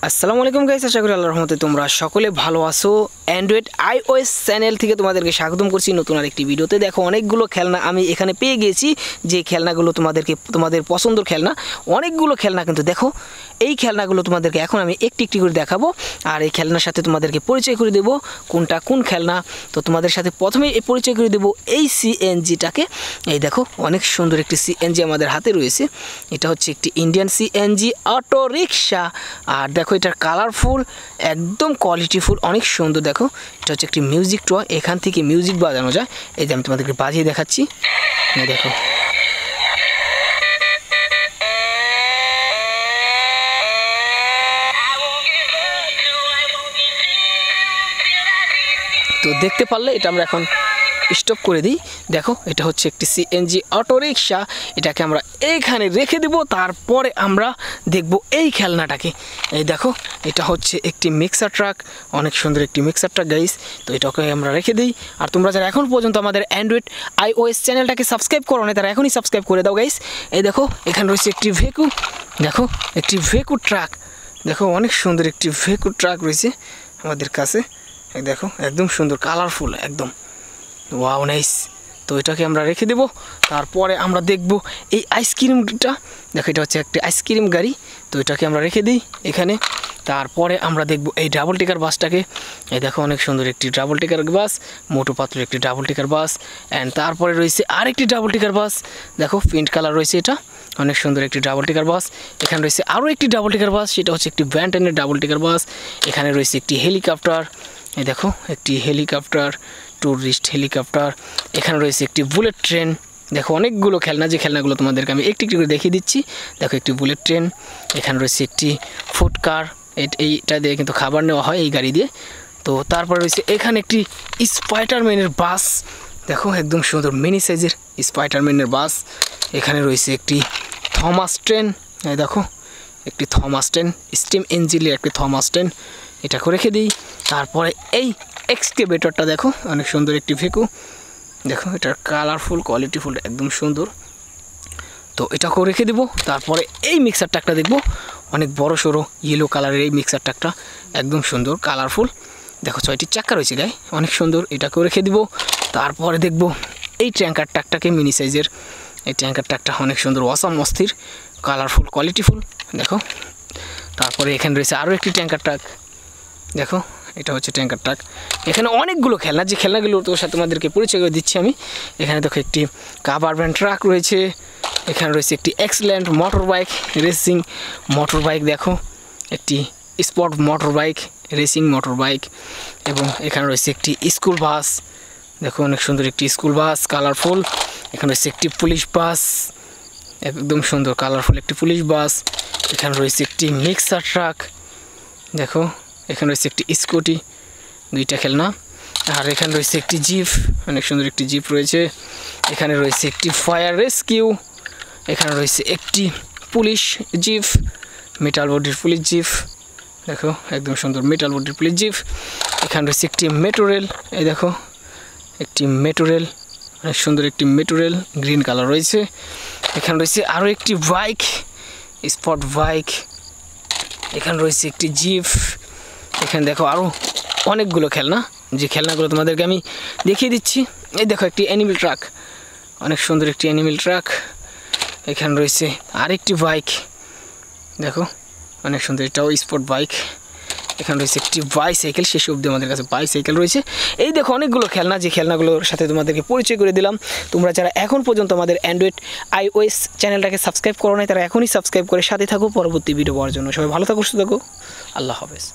আসসালামু আলাইকুম গাইস, আশা করি আল্লাহর রহমতে তোমরা সকলে ভালো আছো। অ্যান্ড্রয়েড আইওএস চ্যানেল থেকে তোমাদেরকে স্বাগতম করছি নতুন আরেকটি ভিডিওতে। দেখো অনেকগুলো খেলনা আমি এখানে পেয়ে গিয়েছি, যে খেলনাগুলো তোমাদের পছন্দের খেলনা, অনেকগুলো খেলনা। কিন্তু দেখো এই খেলনাগুলো তোমাদেরকে এখন আমি একটি একটি করে দেখাবো, আর এই খেলনার সাথে তোমাদেরকে পরিচয় করে দেবো কোনটা কোন খেলনা। তো তোমাদের সাথে প্রথমেই এই পরিচয় করে দেবো এই সিএনজিটাকে। এই দেখো অনেক সুন্দর একটি সিএনজি আমাদের হাতে রয়েছে। এটা হচ্ছে একটি ইন্ডিয়ান সিএনজি অটো রিক্সা। আর দেখো এটার কালারফুল, একদম কোয়ালিটিফুল, অনেক সুন্দর। দেখো এটা হচ্ছে একটি মিউজিক টয়, এখান থেকে মিউজিক বাজানো যায়। এই যে আমি তোমাদেরকে বাজিয়ে দেখাচ্ছি, দেখো। তো দেখতে পারলে এটা আমরা এখন স্টপ করে দিই। দেখো এটা হচ্ছে একটি সিএনজি অটো রিক্সা, এটাকে আমরা এইখানে রেখে দেব। তারপরে আমরা দেখব এই খেলনাটাকে। এই দেখো এটা হচ্ছে একটি মিক্সার ট্রাক, অনেক সুন্দর একটি মিক্সার ট্রাক গাইস। তো এটাকে আমরা রেখে দিই। আর তোমরা যারা এখন পর্যন্ত আমাদের অ্যান্ড্রয়েড আইওএস চ্যানেলটাকে সাবস্ক্রাইব করো না, তারা এখনই সাবস্ক্রাইব করে দাও গাইস। এই দেখো এখানে রয়েছে একটি ভেকু, দেখো একটি ভেকু ট্রাক। দেখো অনেক সুন্দর একটি ভেকু ট্রাক রয়েছে আমাদের কাছে। এই দেখো একদম সুন্দর, কালারফুল, একদম ওয়াও নাইস। তো এটাকে আমরা রেখে দেব। তারপরে আমরা দেখব এই আইসক্রিমটা। দেখো এটা হচ্ছে একটি আইসক্রিম গাড়ি, তো এটাকে আমরা রেখে দিই এখানে। তারপরে আমরা দেখব এই ডাবল টিকার বাসটাকে। এই দেখো অনেক সুন্দর একটি ডাবল টিকার বাস, মোটো পাতলের একটি ডাবল টিকার বাস। অ্যান্ড তারপরে রয়েছে আরেকটি ডাবল টিকার বাস, দেখো পিঙ্ক কালার রয়েছে, এটা অনেক সুন্দর একটি ডাবল টিকার বাস। এখানে রয়েছে আরও একটি ডাবল টিকার বাস, সেটা হচ্ছে একটি ব্যান্টেনের ডাবল টিকার বাস। এখানে রয়েছে একটি হেলিকপ্টার, এই দেখো একটি হেলিকপ্টার, ট্যুরিস্ট হেলিকপ্টার। এখানে রয়েছে একটি বুলেট ট্রেন। দেখো অনেকগুলো খেলনা, যে খেলনাগুলো তোমাদেরকে আমি একটি একটি করে দেখিয়ে দিচ্ছি। দেখো একটি বুলেট ট্রেন। এখানে রয়েছে একটি ফুড কার, এইটা দিয়ে কিন্তু খাবার নেওয়া হয় এই গাড়ি দিয়ে। তো তারপরে রয়েছে এখানে একটি স্পাইডারম্যানের বাস, দেখো একদম সুন্দর মিনি সাইজের স্পাইডারম্যানের বাস। এখানে রয়েছে একটি থমাস ট্রেন, এই দেখো একটি থমাস ট্রেন, স্টিম ইঞ্জিনের একটি থমাস ট্রেন। এটাকে রেখে দিই। তারপরে এই এক্সকেভেটরটা দেখো অনেক সুন্দর একটি ভেকু, দেখো এটার কালারফুল, কোয়ালিটিফুল, একদম সুন্দর। তো এটাকেও রেখে দেবো। তারপরে এই মিক্সার ট্রাকটা দেখবো, অনেক বড় সড়ো ইয়েলো কালারের এই মিক্সার ট্রাকটা, একদম সুন্দর, কালারফুল। দেখো 6টি চাক্কা রয়েছে গায়ে, অনেক সুন্দর। এটাকেও রেখে দিব। তারপরে দেখবো এই ট্যাঙ্কার ট্রাকটাকে, মিনি সাইজের এই ট্যাঙ্কার ট্রাকটা, অনেক সুন্দর, অসাম, অস্থির, কালারফুল, কোয়ালিটিফুল, দেখো। তারপরে এখানে রয়েছে আরও একটি ট্যাঙ্কার ট্রাক, দেখো এটা হচ্ছে ট্যাঙ্কার ট্রাক। এখানে অনেকগুলো খেলনা, যে খেলনাগুলো তোর সাথে তোমাদেরকে পরিচয় করে দিচ্ছি আমি। এখানে দেখো একটি কাভার ভ্যান ট্রাক রয়েছে। এখানে রয়েছে একটি excellent motor bike, racing motor bike, দেখো একটি sport motor bike, racing motor bike. এবং এখানে রয়েছে একটি স্কুল বাস, দেখো অনেক সুন্দর একটি স্কুল বাস, কালারফুল। এখানে রয়েছে একটি পুলিশ বাস, একদম সুন্দর, কালারফুল একটি পুলিশ বাস। এখানে রয়েছে একটি মিক্সার ট্রাক, দেখো এখানে রয়েছে একটি স্কুটি, দুইটা খেলনা। আর এখানে রয়েছে একটি জিপ, অনেক সুন্দর একটি জিপ রয়েছে। এখানে রয়েছে একটি ফায়ার রেস্কিউ। এখানে রয়েছে একটি পুলিশ জিপ, মেটাল বডির পুলিশ জিপ, দেখো একদম সুন্দর মেটাল বডির পুলিশ জিপ। এখানে রয়েছে একটি মেট্রো রেল, এই দেখো একটি মেট্রো রেল, অনেক সুন্দর একটি মেট্রো রেল, গ্রিন কালার রয়েছে। এখানে রয়েছে আরও একটি বাইক, স্পট বাইক। এখানে রয়েছে একটি জিপ। এখানে দেখো আরও অনেকগুলো খেলনা, যে খেলনাগুলো তোমাদেরকে আমি দেখিয়ে দিচ্ছি। এই দেখো একটি অ্যানিমেল ট্রাক, অনেক সুন্দর একটি অ্যানিমেল ট্রাক। এখানে রয়েছে আরেকটি বাইক, দেখো অনেক সুন্দর, এটাও স্পোর্ট বাইক। এখানে রয়েছে একটি বাইসাইকেল, শেষ অবধি আমাদের কাছে বাইসাইকেল রয়েছে। এই দেখো অনেকগুলো খেলনা, যে খেলনাগুলোর সাথে তোমাদেরকে পরিচয় করে দিলাম। তোমরা যারা এখন পর্যন্ত আমাদের অ্যান্ড্রয়েড আইওএস চ্যানেলটাকে সাবস্ক্রাইব করো নাই, তারা এখনই সাবস্ক্রাইব করে সাথে থাকো পরবর্তী ভিডিও পাওয়ার জন্য। সবাই ভালো থাকো, সুস্থ থাকো, আল্লাহ হাফেজ।